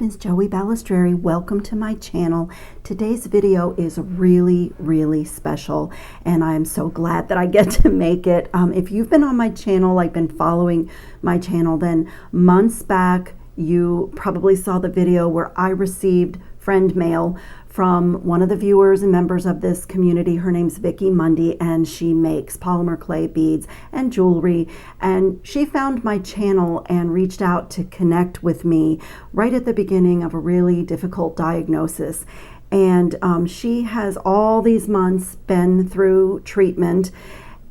is Joey Balistreri. Welcome to my channel. Today's video is really special, and I am so glad that I get to make it. If you've been on my channel, like been following my channel, then months back you probably saw the video where I received friend mail from one of the viewers and members of this community. Her name's Vickie Mundie, and she makes polymer clay beads and jewelry. And she found my channel and reached out to connect with me right at the beginning of a really difficult diagnosis. And she has all these months been through treatment.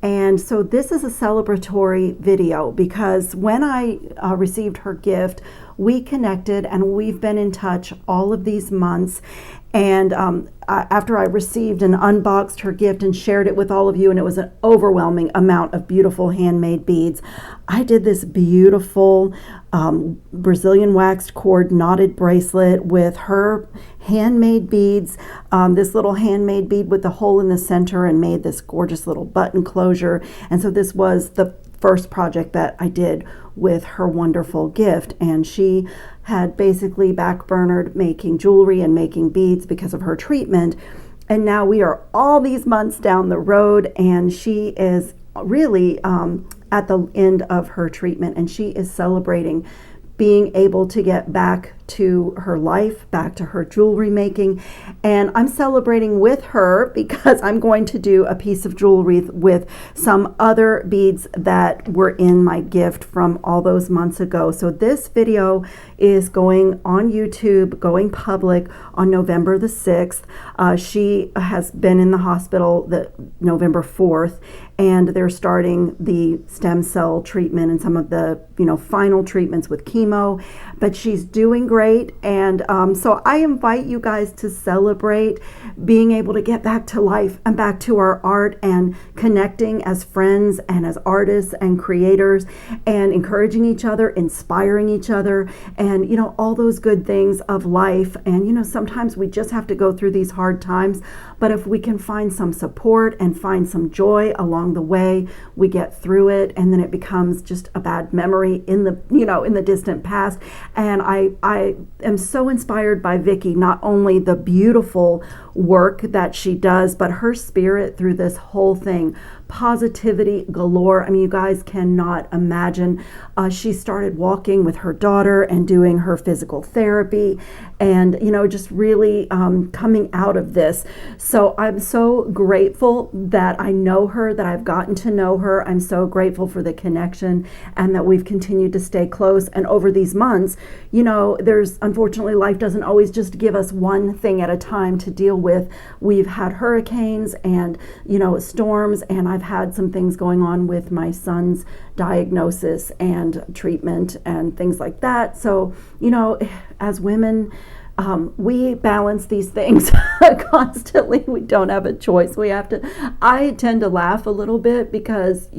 And so this is a celebratory video because when I received her gift, we connected and we've been in touch all of these months. And after I received and unboxed her gift and shared it with all of you, and it was an overwhelming amount of beautiful handmade beads, I did this beautiful Brazilian waxed cord knotted bracelet with her handmade beads, this little handmade bead with the hole in the center, and made this gorgeous little button closure. And so this was the first project that I did with her wonderful gift, and she had basically backburnered making jewelry and making beads because of her treatment. And now we are all these months down the road, and she is really at the end of her treatment, and she is celebrating being able to get back to her life, back to her jewelry making. And I'm celebrating with her because I'm going to do a piece of jewelry with some other beads that were in my gift from all those months ago. So this video is going on YouTube, going public on November the 6th. She has been in the hospital the November 4th, and they're starting the stem cell treatment and some of the final treatments with chemo, but she's doing great. And so I invite you guys to celebrate being able to get back to life and back to our art and connecting as friends and as artists and creators, and encouraging each other, inspiring each other, and all those good things of life. And sometimes we just have to go through these hard times, but if we can find some support and find some joy along the way, we get through it, and then it becomes just a bad memory in the in the distant past. And I am so inspired by Vickie, not only the beautiful work that she does, but her spirit through this whole thing. Positivity galore. I mean, you guys cannot imagine. She started walking with her daughter and doing her physical therapy, and just really coming out of this. So I'm so grateful that I know her, that I've gotten to know her. I'm so grateful for the connection and that we've continued to stay close. And over these months, there's unfortunately, life doesn't always just give us one thing at a time to deal with. We've had hurricanes and storms, and I've had some things going on with my son's diagnosis and treatment and things like that. So as women, we balance these things constantly. We don't have a choice. We have to. I tend to laugh a little bit because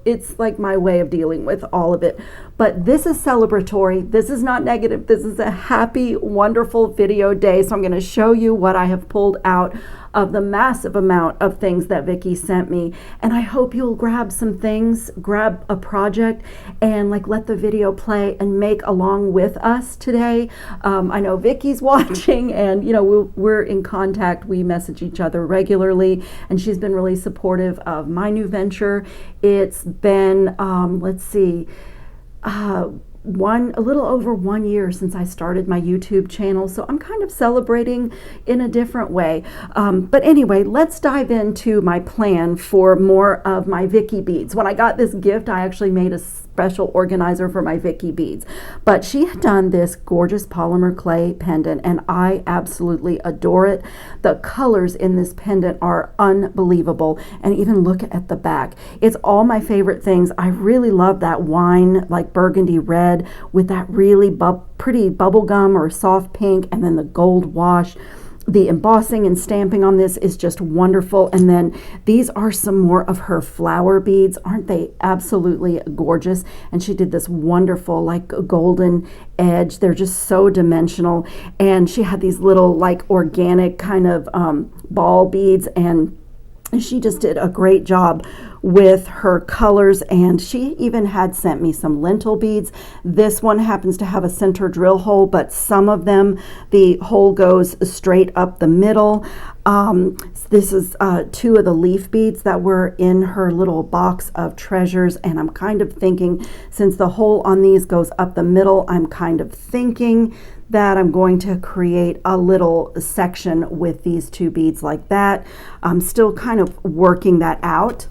it's like my way of dealing with all of it. But this is celebratory. This is not negative. This is a happy, wonderful video day. So I'm going to show you what I have pulled out of the massive amount of things that Vickie sent me. And I hope you'll grab some things, grab a project, and let the video play and make along with us today. I know Vickie's watching, and we're in contact. We message each other regularly, and she's been really supportive of my new venture. It's been, let's see, a little over 1 year since I started my YouTube channel, so I'm kind of celebrating in a different way. But anyway, let's dive into my plan for more of my Vickie beads. When I got this gift, I actually made a special organizer for my Vickie beads, but she had done this gorgeous polymer clay pendant, and I absolutely adore it. The colors in this pendant are unbelievable, and even look at the back. It's all my favorite things. I really love that wine, like burgundy red, with that really pretty bubblegum or soft pink, and then the gold wash. The embossing and stamping on this is just wonderful. And then these are some more of her flower beads. Aren't they absolutely gorgeous? And she did this wonderful golden edge. They're just so dimensional. And she had these little organic kind of ball beads, and she just did a great job with her colors, and she even had sent me some lentil beads. This one happens to have a center drill hole, but some of them the hole goes straight up the middle. This is 2 of the leaf beads that were in her little box of treasures, and I'm kind of thinking, since the hole on these goes up the middle, I'm kind of thinking that I'm going to create a little section with these 2 beads like that. I'm still kind of working that out.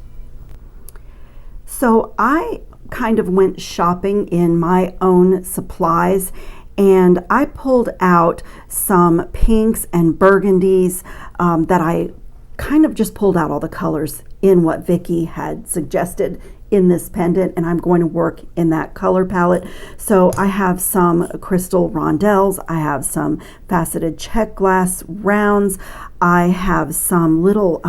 So I kind of went shopping in my own supplies, and I pulled out some pinks and burgundies that I kind of just pulled out all the colors in what Vickie had suggested in this pendant, and I'm going to work in that color palette. So I have some crystal rondelles, I have some faceted check glass rounds, I have some little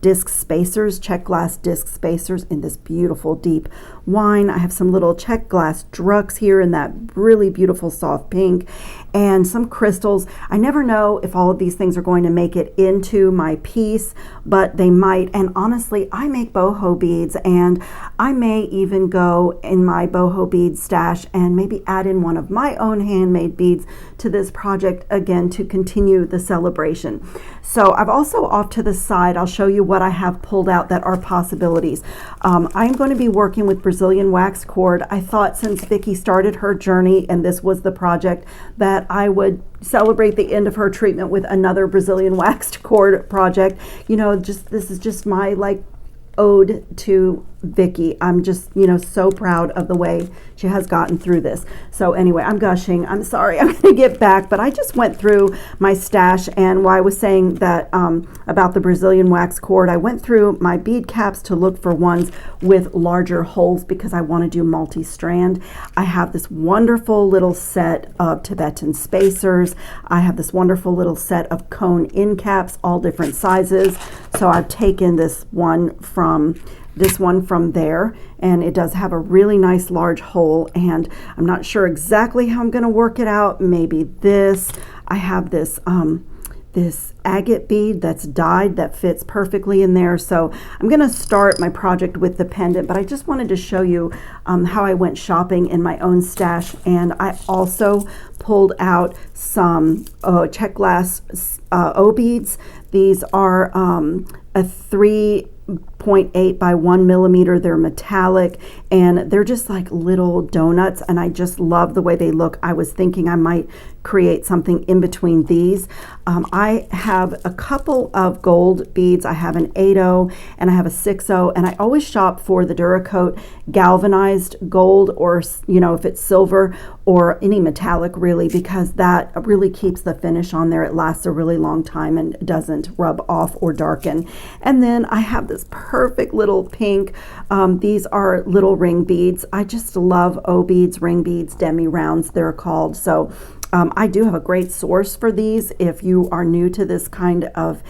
disc spacers, check glass disc spacers in this beautiful deep wine. I have some little check glass drucks here in that really beautiful soft pink, and some crystals. I never know if all of these things are going to make it into my piece, but they might. And honestly, I make boho beads, and I may even go in my boho bead stash and maybe add in one of my own handmade beads to this project again to continue the celebration. So I've also off to the side, I'll show you what I have pulled out that are possibilities. I'm going to be working with Brazilian wax cord. I thought since Vickie started her journey and this was the project, that I would celebrate the end of her treatment with another Brazilian waxed cord project. You know, just this is just my like ode to Vickie. I'm just, you know, so proud of the way she has gotten through this. So anyway, I'm gushing. I'm sorry. I'm going to get back, but I just went through my stash, and while I was saying that about the Brazilian wax cord, I went through my bead caps to look for ones with larger holes because I want to do multi-strand. I have this wonderful little set of Tibetan spacers. I have this wonderful little set of cone end caps, all different sizes. So I've taken this one from there, and it does have a really nice large hole, and I'm not sure exactly how I'm going to work it out. Maybe this. I have this this agate bead that's dyed that fits perfectly in there. So I'm going to start my project with the pendant, but I just wanted to show you how I went shopping in my own stash. And I also pulled out some check glass O beads. These are a 3.8 by 1 millimeter. They're metallic, and they're just like little donuts, and I just love the way they look. I was thinking I might create something in between these. I have a couple of gold beads. I have an 8/0 and I have a 6/0, and I always shop for the Duracoat galvanized gold, or, you know, if it's silver or any metallic really, because that really keeps the finish on there. It lasts a really long time and doesn't rub off or darken. And then I have this perfect little pink. These are little ring beads. I just love O beads, ring beads, demi rounds they're called. So I do have a great source for these if you are new to this kind of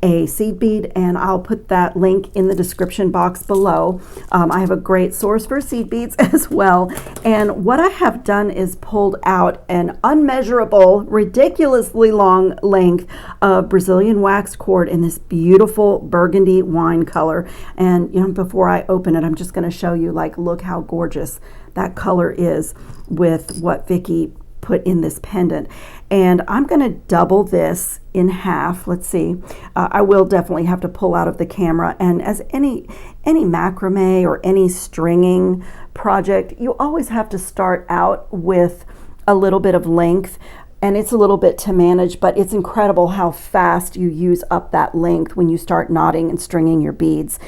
a seed bead, and I'll put that link in the description box below. I have a great source for seed beads as well. And what I have done is pulled out an unmeasurable, ridiculously long length of Brazilian wax cord in this beautiful burgundy wine color. And, you know, before I open it, I'm just going to show you, like, look how gorgeous that color is with what Vickie put in this pendant. And I'm going to double this in half. Let's see. I will definitely have to pull out of the camera. And as any macrame or any stringing project, you always have to start out with a little bit of length, and it's a little bit to manage, but it's incredible how fast you use up that length when you start knotting and stringing your beads.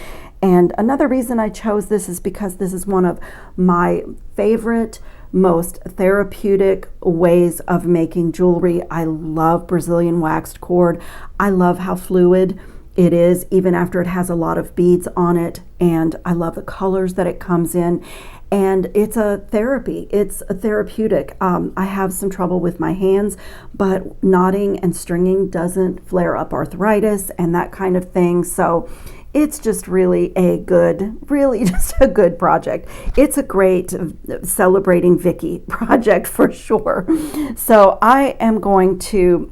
And another reason I chose this is because this is one of my favorite, most therapeutic ways of making jewelry. I love Brazilian waxed cord. I love how fluid it is, even after it has a lot of beads on it. And I love the colors that it comes in. And it's a therapy. It's a therapeutic. I have some trouble with my hands, but knotting and stringing doesn't flare up arthritis and that kind of thing. So it's just really just a good project. It's a great celebrating Vickie project for sure. So I am going to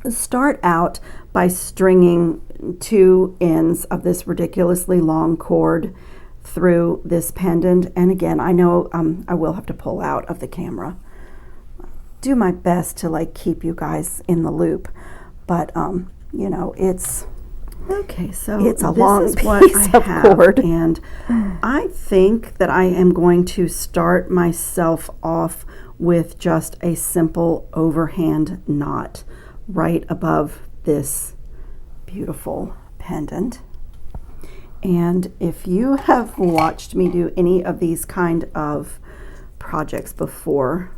start out by stringing 2 ends of this ridiculously long cord through this pendant. And again, I know I will have to pull out of the camera. Do my best to like keep you guys in the loop, but you know, it's okay. So it's a long piece of cord, and I think that I am going to start myself off with just a simple overhand knot right above this beautiful pendant. And if you have watched me do any of these kind of projects before,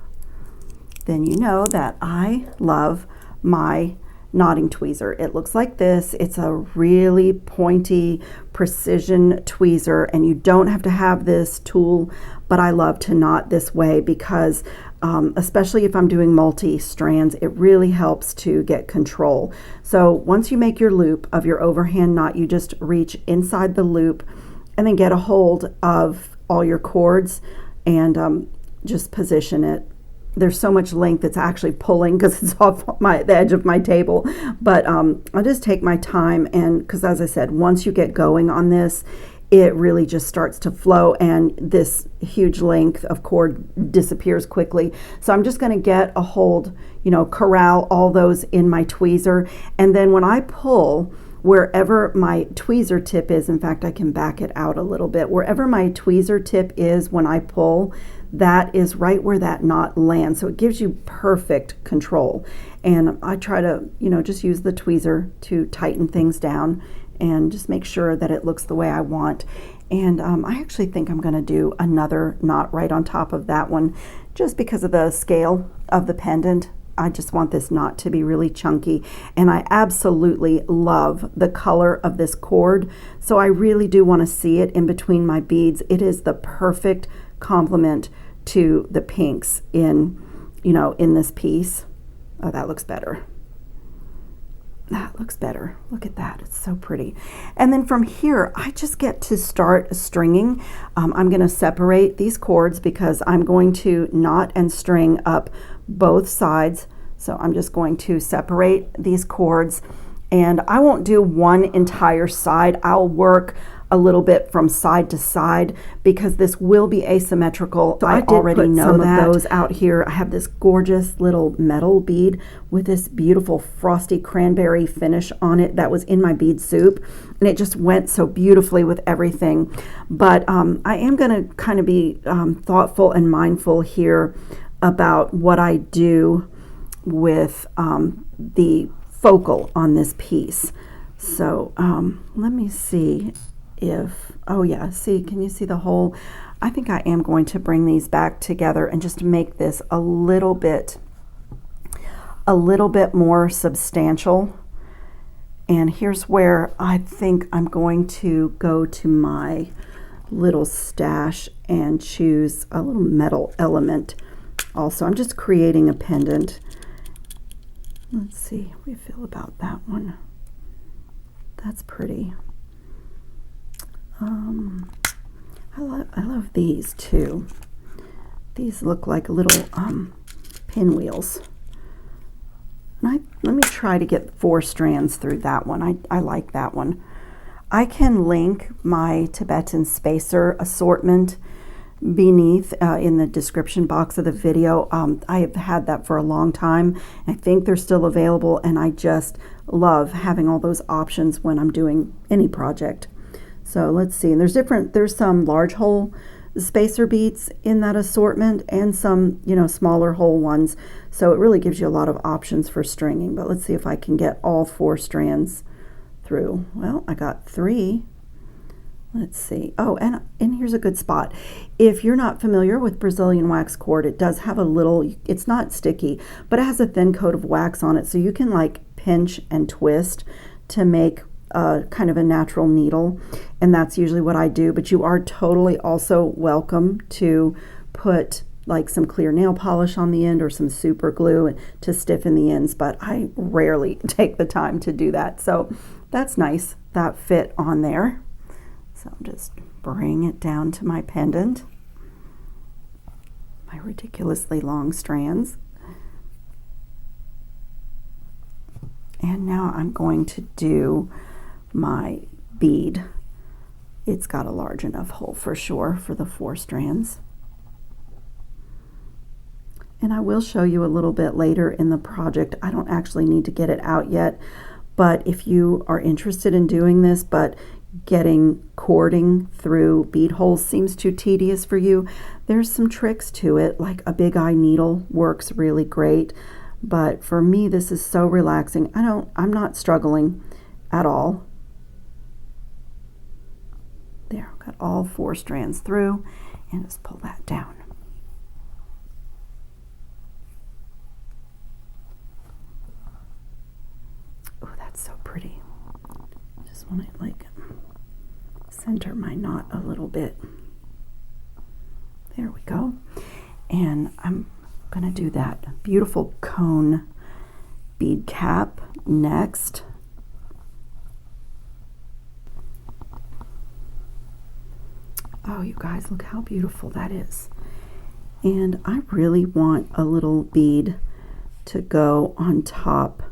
then you know that I love my knotting tweezer. It looks like this. It's a really pointy precision tweezer, and you don't have to have this tool, but I love to knot this way because especially if I'm doing multi-strands, it really helps to get control. So once you make your loop of your overhand knot, you just reach inside the loop and then get a hold of all your cords and just position it. There's so much length it's actually pulling because it's off the edge of my table, but I'll just take my time, and because as I said, once you get going on this, it really just starts to flow and this huge length of cord disappears quickly. So I'm just going to get a hold, you know, corral all those in my tweezer, and then when I pull, wherever my tweezer tip is, in fact I can back it out a little bit, wherever my tweezer tip is when I pull, that is right where that knot lands. So it gives you perfect control. And I try to, you know, just use the tweezer to tighten things down and just make sure that it looks the way I want. And I actually think I'm going to do another knot right on top of that one just because of the scale of the pendant. I just want this knot to be really chunky, and I absolutely love the color of this cord, so I really do want to see it in between my beads. It is the perfect complement to the pinks in, you know, in this piece. Oh, that looks better. That looks better. Look at that. It's so pretty. And then from here, I just get to start stringing. I'm going to separate these cords because I'm going to knot and string up both sides. So I'm just going to separate these cords, and I won't do one entire side. I'll work a little bit from side to side because this will be asymmetrical. So I already know some of those out here. I have this gorgeous little metal bead with this beautiful frosty cranberry finish on it that was in my bead soup, and it just went so beautifully with everything. But I am going to kind of be thoughtful and mindful here about what I do with the focal on this piece. So let me see if, oh yeah, see, can you see the hole? I think I am going to bring these back together and just make this a little bit more substantial. And here's where I think I'm going to go to my little stash and choose a little metal element. Also, I'm just creating a pendant. Let's see how we feel about that one. That's pretty. I love these too. These look like little pinwheels. And let me try to get 4 strands through that one. I like that one. I can link my Tibetan spacer assortment beneath in the description box of the video. I have had that for a long time. I think they're still available, and I just love having all those options when I'm doing any project. So let's see, and there's some large hole spacer beads in that assortment and some, you know, smaller hole ones. So it really gives you a lot of options for stringing. But let's see if I can get all 4 strands through. Well, I got 3. Let's see. Oh, and here's a good spot. If you're not familiar with Brazilian wax cord, it does have a little, it's not sticky, but it has a thin coat of wax on it, so you can like pinch and twist to make kind of a natural needle, and that's usually what I do. But you are totally also welcome to put like some clear nail polish on the end or some super glue to stiffen the ends, but I rarely take the time to do that. So that's nice, that fit on there. So I'm just bring it down to my pendant, my ridiculously long strands. And now I'm going to do my bead. It's got a large enough hole for sure for the 4 strands. And I will show you a little bit later in the project. I don't actually need to get it out yet, but if you are interested in doing this, but getting cording through bead holes seems too tedious for you, there's some tricks to it, like a big eye needle works really great. But for me, this is so relaxing. I'm not struggling at all. There, I've got all 4 strands through, and just pull that down. Oh, that's so pretty. Just want to like center my knot a little bit. There we go. And I'm gonna do that beautiful cone bead cap next. Oh, you guys, look how beautiful that is. And I really want a little bead to go on top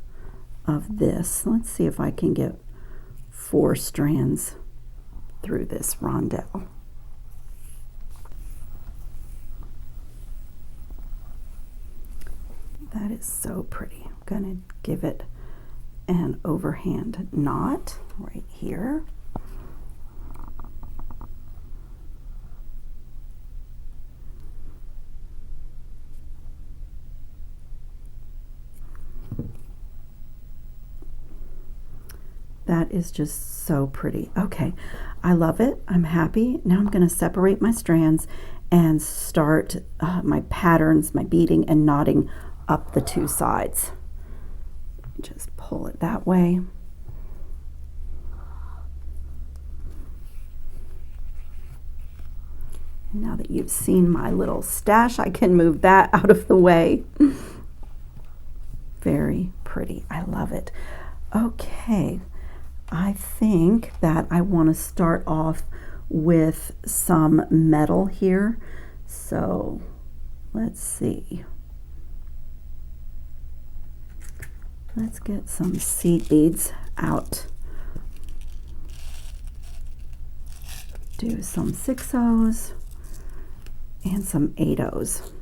of this. Let's see if I can get 4 strands through this rondelle. That is so pretty. I'm gonna give it an overhand knot right here. That is just so pretty. Okay, I love it. I'm happy. Now I'm going to separate my strands and start my patterns, my beading and knotting up the 2 sides. Just pull it that way. And now that you've seen my little stash, I can move that out of the way. Very pretty. I love it. Okay. I think that I want to start off with some metal here. So let's see. Let's get some seed beads out. Do some 6/0s and some 8/0s.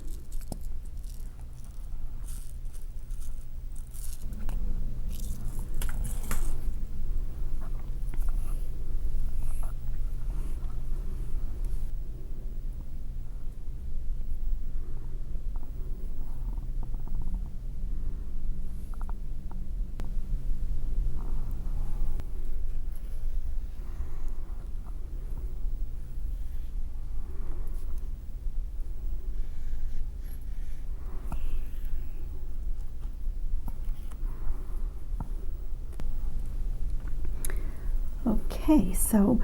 Okay, so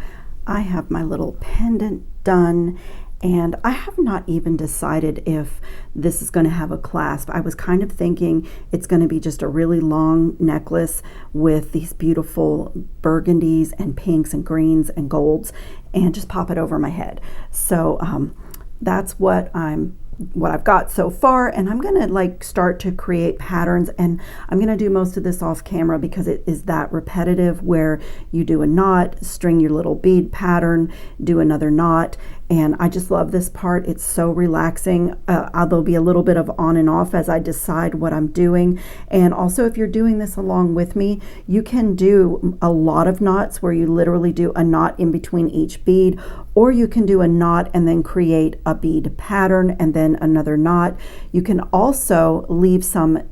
I have my little pendant done, and I have not even decided if this is going to have a clasp. I was kind of thinking it's going to be just a really long necklace with these beautiful burgundies and pinks and greens and golds, and just pop it over my head. So that's what I've got so far, and I'm gonna like start to create patterns, and I'm gonna do most of this off camera because it is that repetitive where you do a knot, string your little bead pattern, do another knot, and I just love this part. It's so relaxing. There'll be a little bit of on and off as I decide what I'm doing. And also, if you're doing this along with me, you can do a lot of knots where you literally do a knot in between each bead, or you can do a knot and then create a bead pattern and then another knot. You can also leave some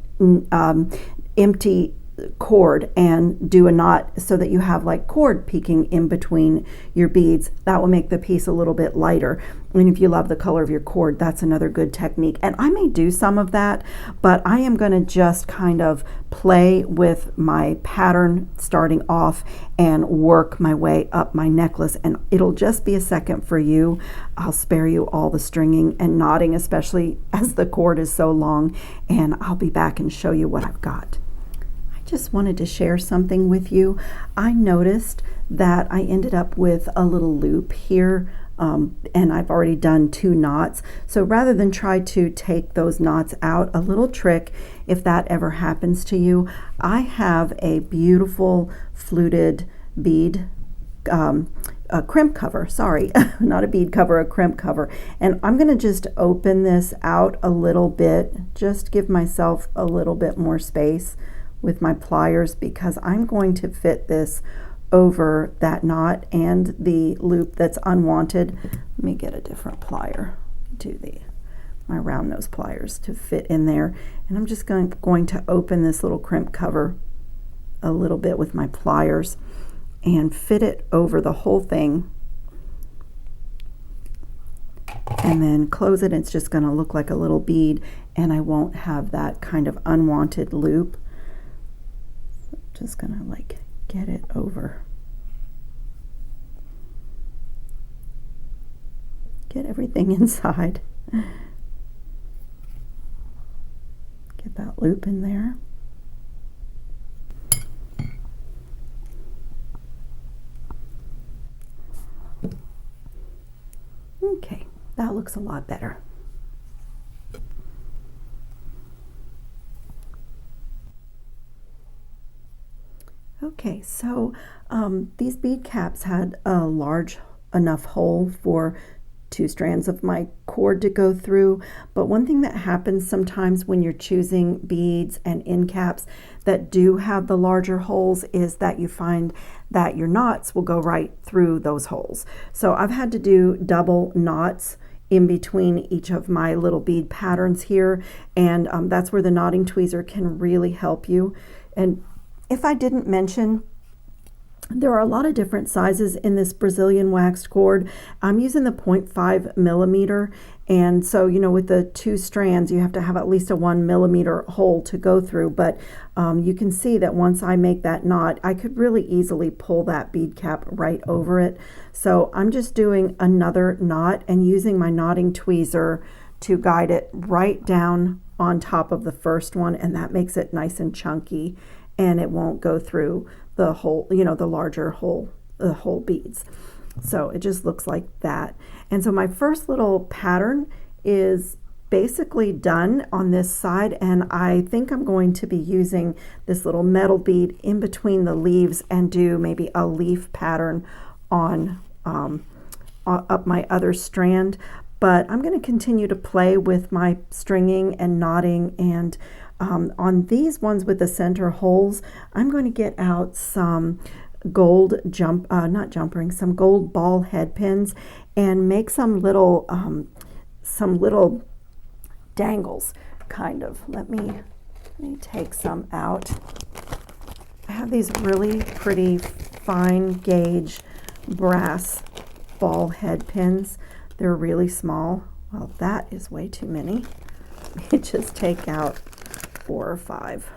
empty cord and do a knot so that you have like cord peeking in between your beads. That will make the piece a little bit lighter. And if you love the color of your cord, that's another good technique. And I may do some of that, but I am going to just kind of play with my pattern starting off and work my way up my necklace. And it'll just be a second for you. I'll spare you all the stringing and knotting, especially as the cord is so long. And I'll be back and show you what I've got. Just wanted to share something with you. I noticed that I ended up with a little loop here and I've already done 2 knots. So rather than try to take those knots out, a little trick, if that ever happens to you, I have a beautiful fluted bead a crimp cover, sorry, not a bead cover, a crimp cover. And I'm going to just open this out a little bit, just give myself a little bit more space with my pliers, because I'm going to fit this over that knot and the loop that's unwanted. Let me get a different plier, do my round nose pliers to fit in there. And I'm just going to open this little crimp cover a little bit with my pliers and fit it over the whole thing, and then close it. It's just going to look like a little bead, and I won't have that kind of unwanted loop. So I'm just going to like get it over, get everything inside, get that loop in there. Okay, that looks a lot better. Okay, so these bead caps had a large enough hole for 2 strands of my cord to go through, but one thing that happens sometimes when you're choosing beads and end caps that do have the larger holes is that you find that your knots will go right through those holes. So I've had to do double knots in between each of my little bead patterns here, and that's where the knotting tweezer can really help you. And if I didn't mention, there are a lot of different sizes in this Brazilian waxed cord. I'm using the 0.5 millimeter, and so with the 2 strands you have to have at least a 1 millimeter hole to go through, but you can see that once I make that knot, I could really easily pull that bead cap right over it. So I'm just doing another knot and using my knotting tweezer to guide it right down on top of the first one, and that makes it nice and chunky, and it won't go through the whole, the larger hole, the whole beads. So it just looks like that. And so my first little pattern is basically done on this side, and I think I'm going to be using this little metal bead in between the leaves and do maybe a leaf pattern on up my other strand. But I'm going to continue to play with my stringing and knotting, and on these ones with the center holes, I'm going to get out some gold some gold ball head pins and make some little dangles, kind of. Let me take some out. I have these really pretty fine gauge brass ball head pins. They're really small. Well, that is way too many. Let me just take out 4 or 5.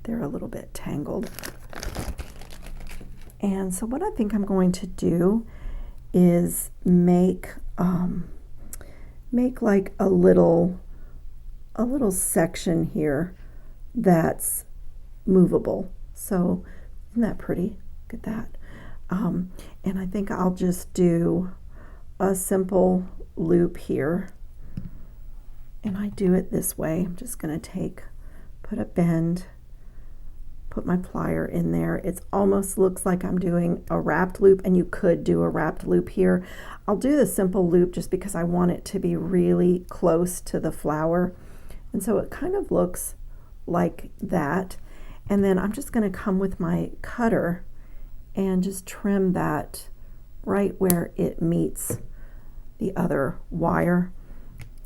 They're a little bit tangled. And so what I think I'm going to do is make like a little section here that's movable. So isn't that pretty? Look at that. And I think I'll just do a simple loop here, and I do it this way. I'm just going to put a bend, put my plier in there. It almost looks like I'm doing a wrapped loop, and you could do a wrapped loop here. I'll do the simple loop just because I want it to be really close to the flower, and so it kind of looks like that. And then I'm just going to come with my cutter and just trim that right where it meets the other wire,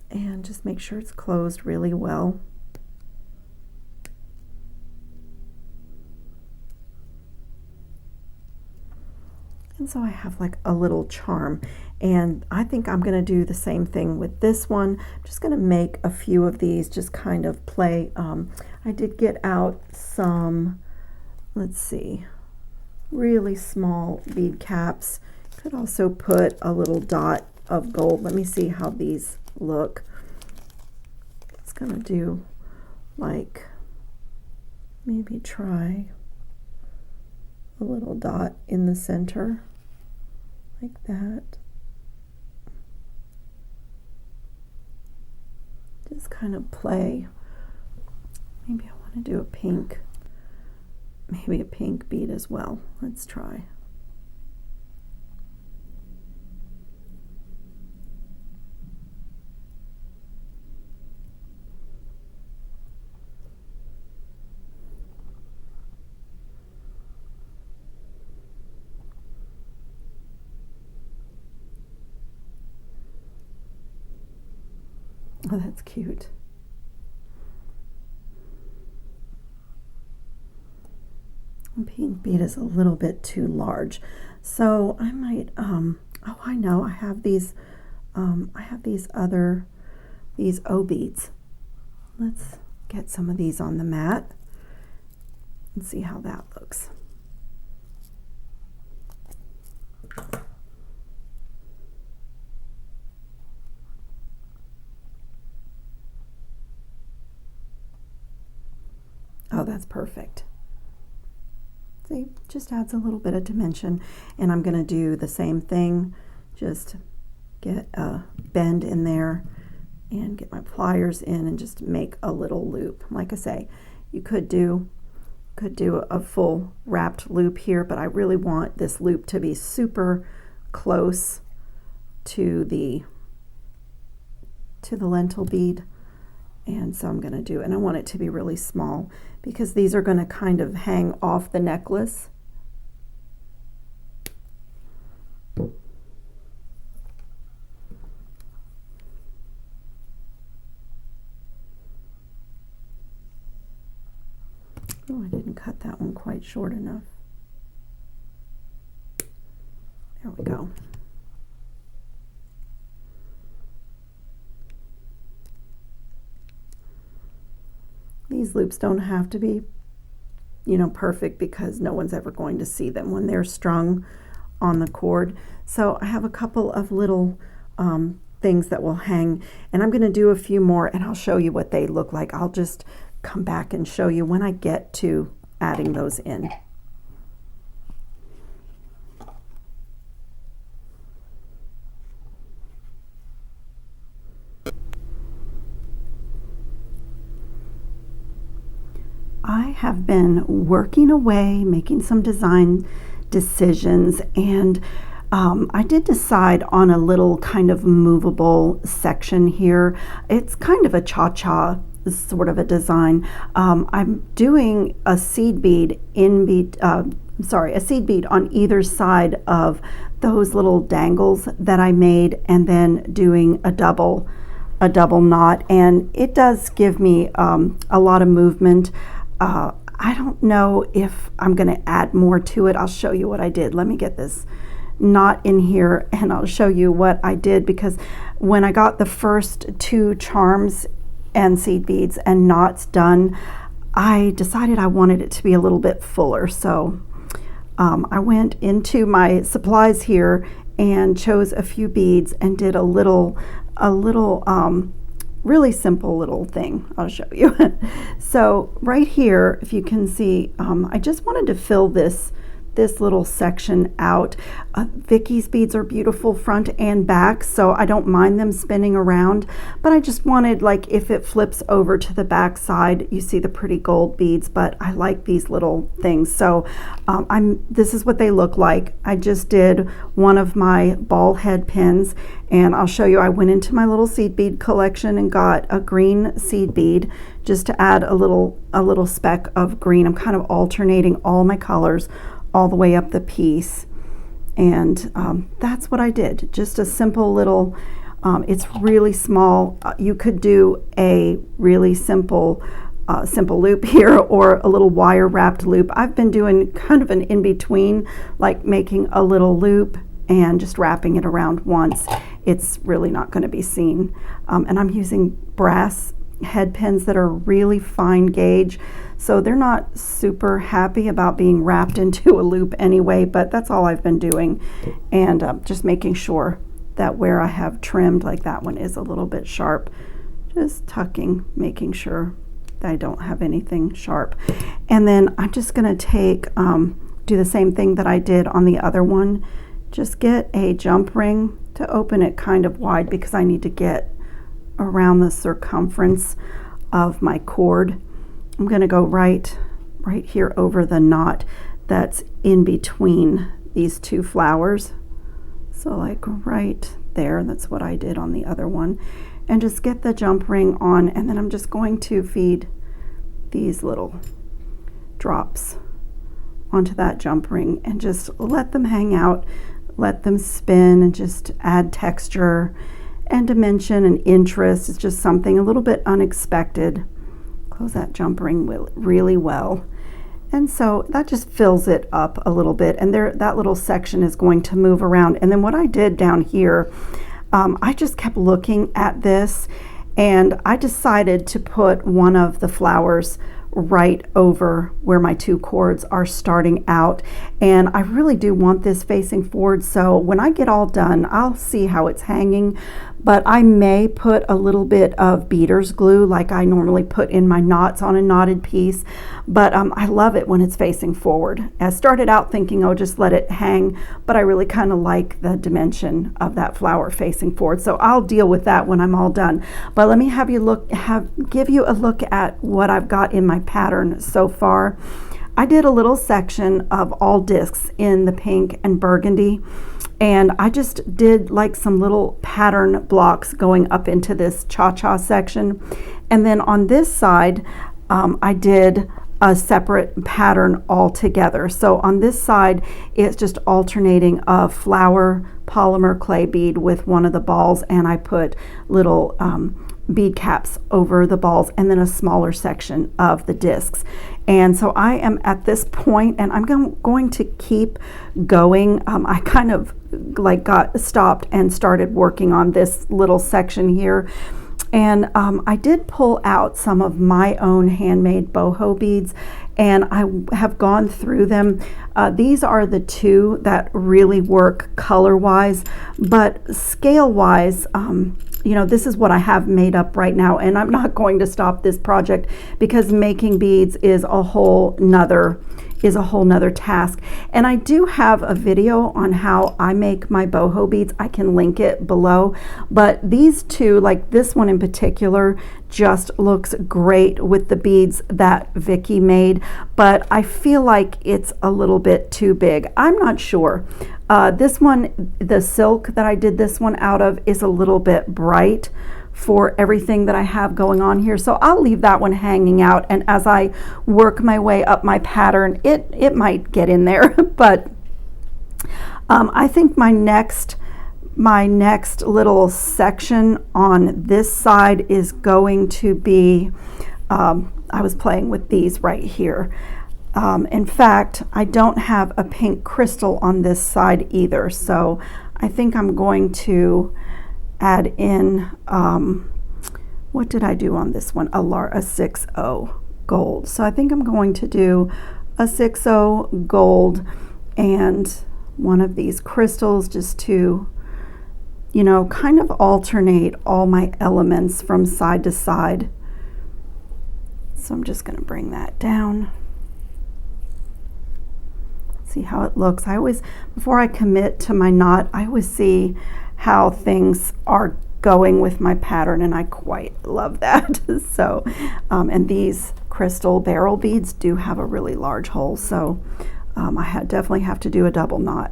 and just make sure it's closed really well. And so I have like a little charm, and I think I'm going to do the same thing with this one. I'm just going to make a few of these, just kind of play. I did get out some, let's see, really small bead caps. Could also put a little dot of gold. Let me see how these look. It's gonna do like, maybe try a little dot in the center like that. just kind of play. Maybe I want to do a pink, maybe a pink bead as well. Let's try. Oh, that's cute. The pink bead is a little bit too large, so I might, oh, I know, I have these these O beads. Let's get some of these on the mat and see how that looks. Oh, that's perfect. See, just adds a little bit of dimension. And I'm going to do the same thing, just get a bend in there and get my pliers in and just make a little loop. Like I say, you could do a full wrapped loop here, but I really want this loop to be super close to the lentil bead. And so I'm going to do, and I want it to be really small because these are going to kind of hang off the necklace. Oh, I didn't cut that one quite short enough. There we go. These loops don't have to be, you know, perfect because no one's ever going to see them when they're strung on the cord. So I have a couple of little things that will hang, and I'm going to do a few more and I'll show you what they look like. I'll just come back and show you when I get to adding those in. I have been working away, making some design decisions, and I did decide on a little kind of movable section here. It's kind of a cha-cha sort of a design. I'm doing a seed bead a seed bead on either side of those little dangles that I made, and then doing a double knot, and it does give me a lot of movement. I don't know if I'm going to add more to it. I'll show you what I did. Let me get this knot in here and I'll show you what I did, because when I got the first two charms and seed beads and knots done, I decided I wanted it to be a little bit fuller. So I went into my supplies here and chose a few beads and did a little really simple little thing. I'll show you. So right here, if you can see, I just wanted to fill this little section out. Vickie's beads are beautiful front and back, so I don't mind them spinning around, but I just wanted, like, if it flips over to the back side, you see the pretty gold beads, but I like these little things. So this is what they look like. I just did one of my ball head pins, and I'll show you, I went into my little seed bead collection and got a green seed bead just to add a little speck of green. I'm kind of alternating all my colors all the way up the piece, and that's what I did. Just a simple little, it's really small. You could do a really simple loop here, or a little wire wrapped loop. I've been doing kind of an in-between, like making a little loop and just wrapping it around once. It's really not going to be seen. And I'm using brass head pins that are really fine gauge, so they're not super happy about being wrapped into a loop anyway, but that's all I've been doing. And just making sure that where I have trimmed, like that one is a little bit sharp, just tucking, making sure that I don't have anything sharp. And then I'm just going to take do the same thing that I did on the other one. Just get a jump ring to open it kind of wide, because I need to get around the circumference of my cord. I'm going to go right here over the knot that's in between these two flowers. So like right there, that's what I did on the other one. And just get the jump ring on, and then I'm just going to feed these little drops onto that jump ring and just let them hang out, let them spin, and just add texture and dimension and interest. It's just something a little bit unexpected. Close that jump ring really well. And so that just fills it up a little bit, and there, that little section is going to move around. And then what I did down here, I just kept looking at this, and I decided to put one of the flowers right over where my two cords are starting out. And I really do want this facing forward, so when I get all done, I'll see how it's hanging. But I may put a little bit of beader's glue like I normally put in my knots on a knotted piece. But I love it when it's facing forward. I started out thinking, oh, just let it hang, but I really kind of like the dimension of that flower facing forward. So I'll deal with that when I'm all done. But let me give you a look at what I've got in my pattern so far. I did a little section of all discs in the pink and burgundy, and I just did like some little pattern blocks going up into this cha-cha section. And then on this side, I did a separate pattern altogether. So on this side, it's just alternating a flower polymer clay bead with one of the balls, and I put little bead caps over the balls, and then a smaller section of the discs. And so I am at this point, and I'm going to keep going. I kind of like got stopped and started working on this little section here. And I did pull out some of my own handmade boho beads, and I have gone through them. These are the two that really work color-wise, but scale-wise, you know, this is what I have made up right now, and I'm not going to stop this project because making beads is a whole nother task. And I do have a video on how I make my boho beads. I can link it below. But these two, like this one in particular, just looks great with the beads that Vickie made, but I feel like it's a little bit too big. I'm not sure. This one, the silk that I did this one out of, is a little bit bright for everything that I have going on here. So I'll leave that one hanging out, and as I work my way up my pattern, it might get in there. But I think my next little section on this side is going to be, I was playing with these right here. In fact, I don't have a pink crystal on this side either, so I think I'm going to add in, what did I do on this one? A 6/0 gold. So I think I'm going to do a 6/0 gold and one of these crystals, just to, you know, kind of alternate all my elements from side to side. So I'm just going to bring that down. See how it looks. I always, before I commit to my knot, I always see how things are going with my pattern, and I quite love that. So, and these crystal barrel beads do have a really large hole, so I definitely have to do a double knot.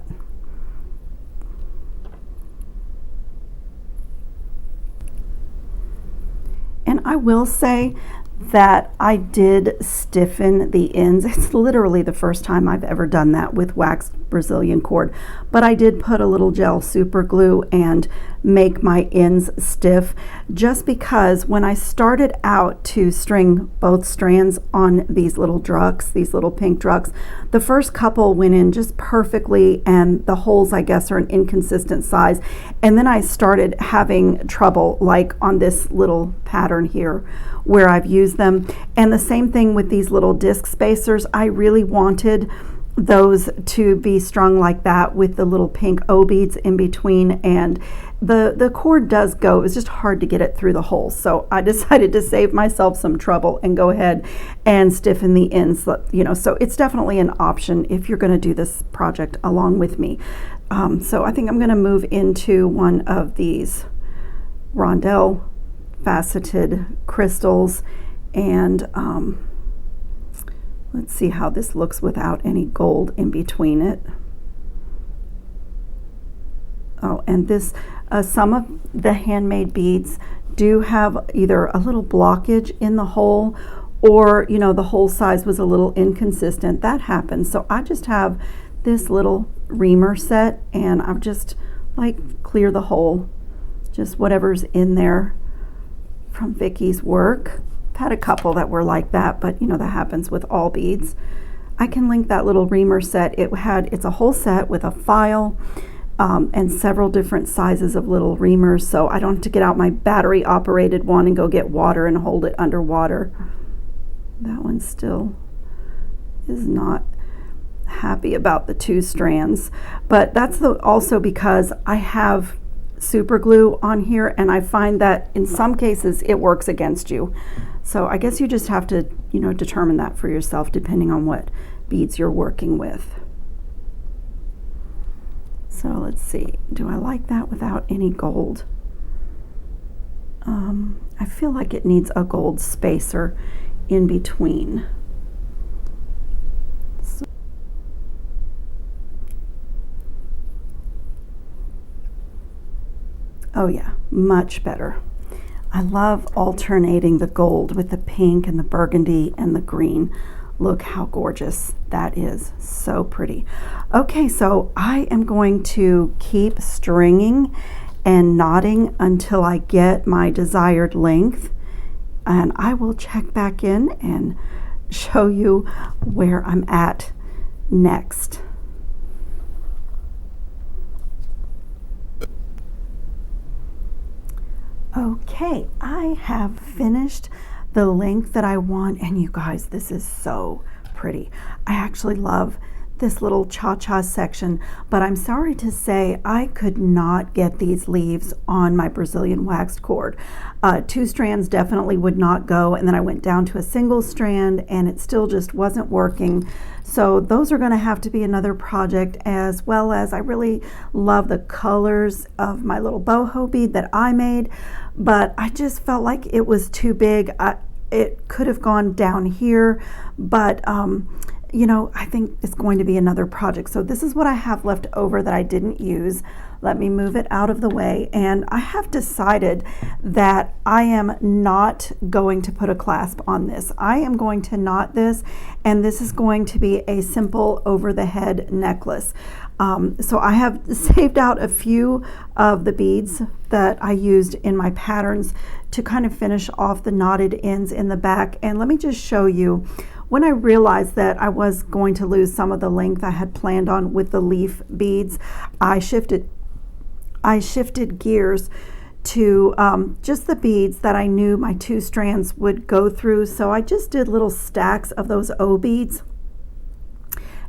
And I will say that I did stiffen the ends. It's literally the first time I've ever done that with waxed Brazilian cord, but I did put a little gel super glue and make my ends stiff, just because when I started out to string both strands on these little drucks, these little pink drucks, the first couple went in just perfectly, and the holes, I guess, are an inconsistent size. And then I started having trouble, like on this little pattern here where I've used them. And the same thing with these little disc spacers. I really wanted those to be strung like that with the little pink O beads in between, and the cord does go. It's just hard to get it through the holes, so I decided to save myself some trouble and go ahead and stiffen the ends, you know. So it's definitely an option if you're going to do this project along with me. So I think I'm going to move into one of these rondelle faceted crystals. And let's see how this looks without any gold in between it. Oh, and this, some of the handmade beads do have either a little blockage in the hole, or, you know, the hole size was a little inconsistent. That happens. So I just have this little reamer set, and I've just like clear the hole, just whatever's in there from Vickie's work. I've had a couple that were like that, but you know, that happens with all beads. I can link that little reamer set. It's a whole set with a file and several different sizes of little reamers, so I don't have to get out my battery operated one and go get water and hold it underwater. That one still is not happy about the 2 strands, but that's also because I have super glue on here, and I find that in some cases it works against you. So I guess you just have to, you know, determine that for yourself depending on what beads you're working with. So let's see, do I like that without any gold? I feel like it needs a gold spacer in between. Oh yeah, much better. I love alternating the gold with the pink and the burgundy and the green. Look how gorgeous that is. So pretty. Okay, so I am going to keep stringing and knotting until I get my desired length, and I will check back in and show you where I'm at next. Okay, I have finished the length that I want, and you guys, this is so pretty. I actually love this little cha-cha section, but I'm sorry to say I could not get these leaves on my Brazilian waxed cord. 2 strands definitely would not go, and then I went down to a single strand and it still just wasn't working. So those are going to have to be another project, as well as I really love the colors of my little boho bead that I made, but I just felt like it was too big. It could have gone down here, but you know, I think it's going to be another project. So this is what I have left over that I didn't use. Let me move it out of the way. And I have decided that I am not going to put a clasp on this. I am going to knot this, and this is going to be a simple over the head necklace. So I have saved out a few of the beads that I used in my patterns to kind of finish off the knotted ends in the back. And let me just show you, when I realized that I was going to lose some of the length I had planned on with the leaf beads, I shifted gears to just the beads that I knew my 2 strands would go through. So I just did little stacks of those O beads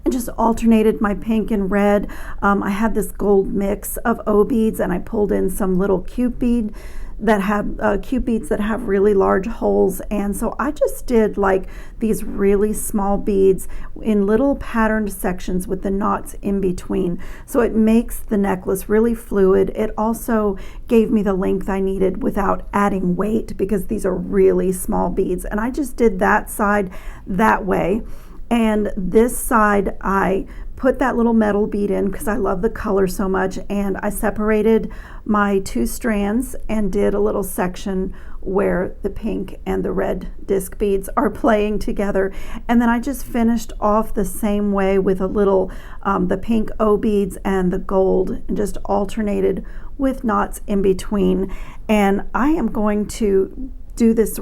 and just alternated my pink and red. I had this gold mix of O beads, and I pulled in some little cute beads that have really large holes. And so I just did like these really small beads in little patterned sections with the knots in between. So it makes the necklace really fluid. It also gave me the length I needed without adding weight, because these are really small beads. And I just did that side that way. And this side, I put that little metal bead in because I love the color so much, and I separated my 2 strands and did a little section where the pink and the red disc beads are playing together. And then I just finished off the same way with a little the pink O beads and the gold, and just alternated with knots in between. And I am going to do this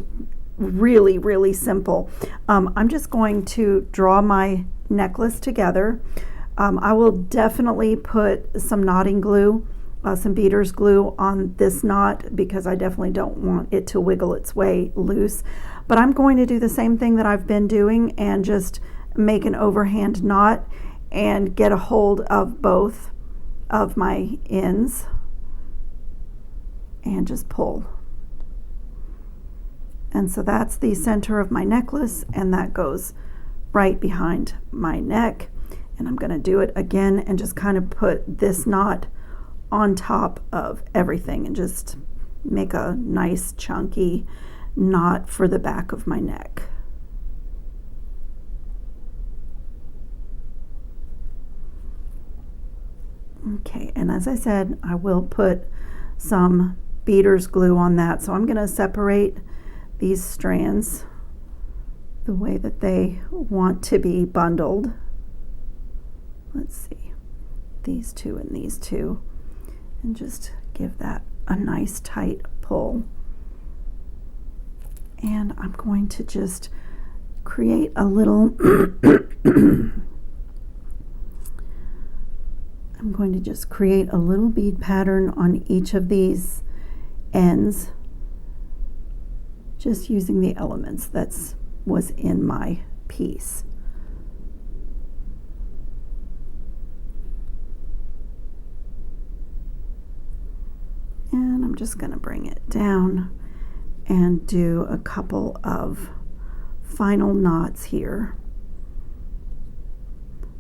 really, really simple. I'm just going to draw my necklace together. I will definitely put some knotting glue, some beader's glue on this knot, because I definitely don't want it to wiggle its way loose. But I'm going to do the same thing that I've been doing and just make an overhand knot and get a hold of both of my ends and just pull. And so that's the center of my necklace, and that goes right behind my neck. And I'm going to do it again and just kind of put this knot on top of everything and just make a nice chunky knot for the back of my neck. Okay, and as I said, I will put some beader's glue on that, so I'm going to separate these strands the way that they want to be bundled. Let's see, these two and these two, and just give that a nice tight pull. And I'm going to just create a little I'm going to just create a little bead pattern on each of these ends, just using the elements that was in my piece. And I'm just going to bring it down and do a couple of final knots here.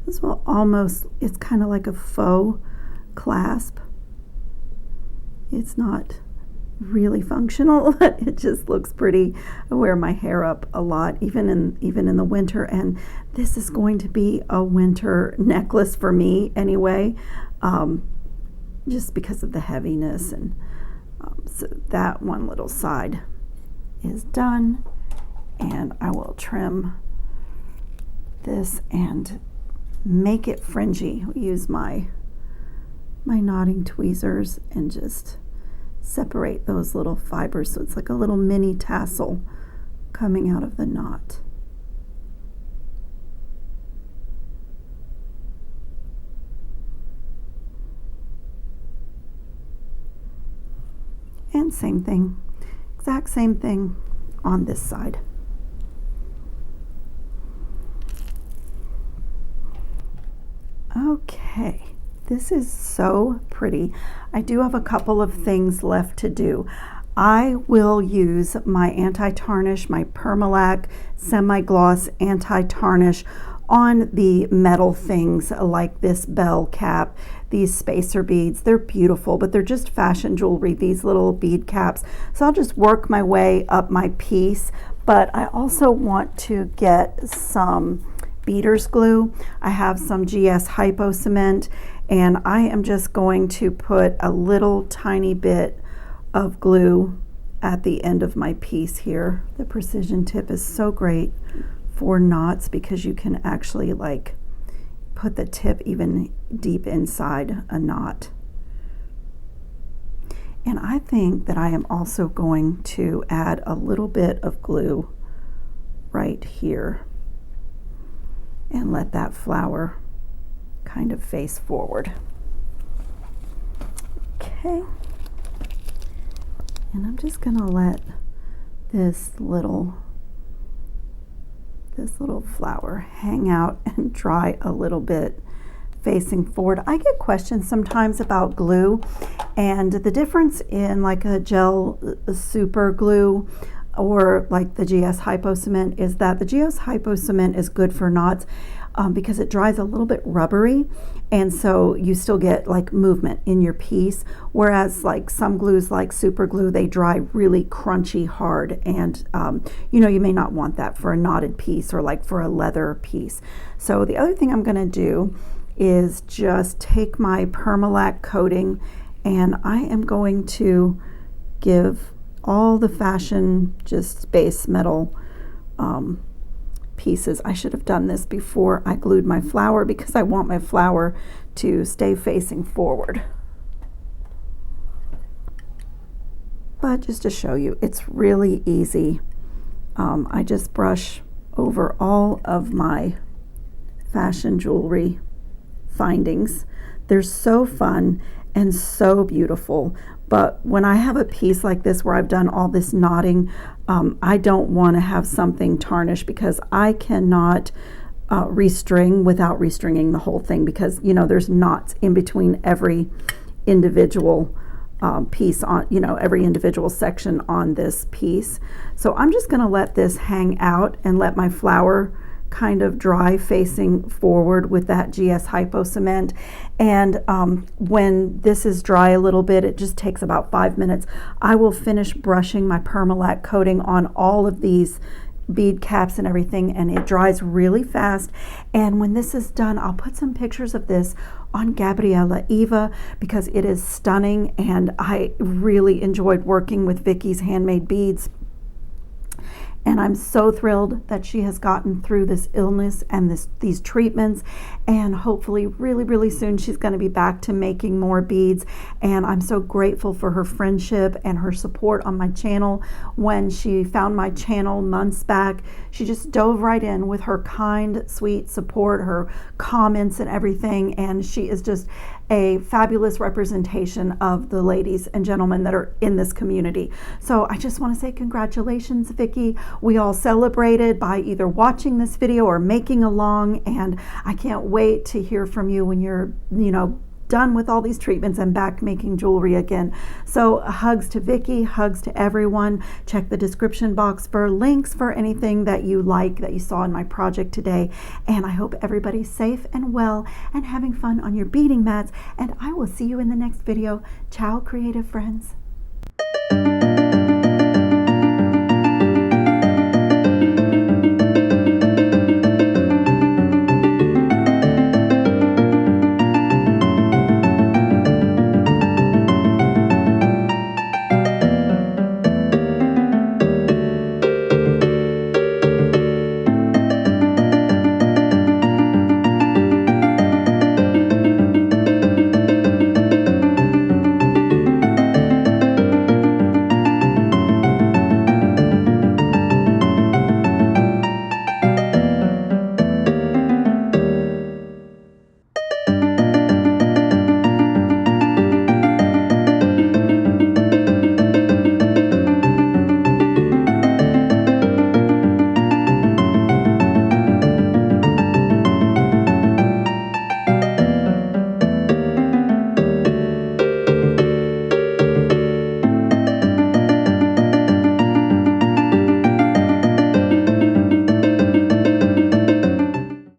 This will almost, it's kind of like a faux clasp. It's not really functional, but it just looks pretty. I wear my hair up a lot, even in the winter, and this is going to be a winter necklace for me anyway, just because of the heaviness. And so that one little side is done, and I will trim this and make it fringy. Use my knotting tweezers and just separate those little fibers so it's like a little mini tassel coming out of the knot. And same thing, exact same thing on this side. Okay, this is so pretty. I do have a couple of things left to do. I will use my anti-tarnish, my Permalac semi-gloss anti-tarnish on the metal things like this bell cap, these spacer beads. They're beautiful, but they're just fashion jewelry, these little bead caps. So I'll just work my way up my piece, but I also want to get some beader's glue. I have some GS Hypo Cement, and I am just going to put a little tiny bit of glue at the end of my piece here. The precision tip is so great for knots because you can actually like put the tip even deep inside a knot. And I think that I am also going to add a little bit of glue right here and let that flower kind of face forward. Okay. And I'm just gonna let this little flower hang out and dry a little bit facing forward. I get questions sometimes about glue and the difference in like a gel super glue or like the GS Hypo Cement is that the GS Hypo Cement is good for knots because it dries a little bit rubbery, and so you still get like movement in your piece, whereas like some glues like super glue, they dry really crunchy hard, and you know, you may not want that for a knotted piece or like for a leather piece. So the other thing I'm going to do is just take my Permalac coating, and I am going to give all the fashion just base metal pieces. I should have done this before I glued my flower because I want my flower to stay facing forward. But just to show you, it's really easy. I just brush over all of my fashion jewelry findings. They're so fun and so beautiful. But when I have a piece like this where I've done all this knotting, I don't want to have something tarnished because I cannot restring without restringing the whole thing, because you know there's knots in between every individual piece on, you know, every individual section on this piece. So I'm just going to let this hang out and let my flower kind of dry facing forward with that GS Hypo Cement. And when this is dry a little bit, it just takes about 5 minutes, I will finish brushing my Permalac coating on all of these bead caps and everything, and it dries really fast. And when this is done, I'll put some pictures of this on Gabriella Eva because it is stunning, and I really enjoyed working with Vickie's Handmade Beads. And I'm so thrilled that she has gotten through this illness and these treatments, and hopefully really soon she's going to be back to making more beads. And I'm so grateful for her friendship and her support on my channel. When she found my channel months back, she just dove right in with her kind, sweet support, her comments and everything, and she is just a fabulous representation of the ladies and gentlemen that are in this community. So I just want to say congratulations, Vickie. We all celebrated by either watching this video or making along, and I can't wait to hear from you when you're, done with all these treatments and back making jewelry again. So hugs to Vickie, hugs to everyone. Check the description box for links for anything that you like that you saw in my project today. And I hope everybody's safe and well and having fun on your beading mats. And I will see you in the next video. Ciao, creative friends.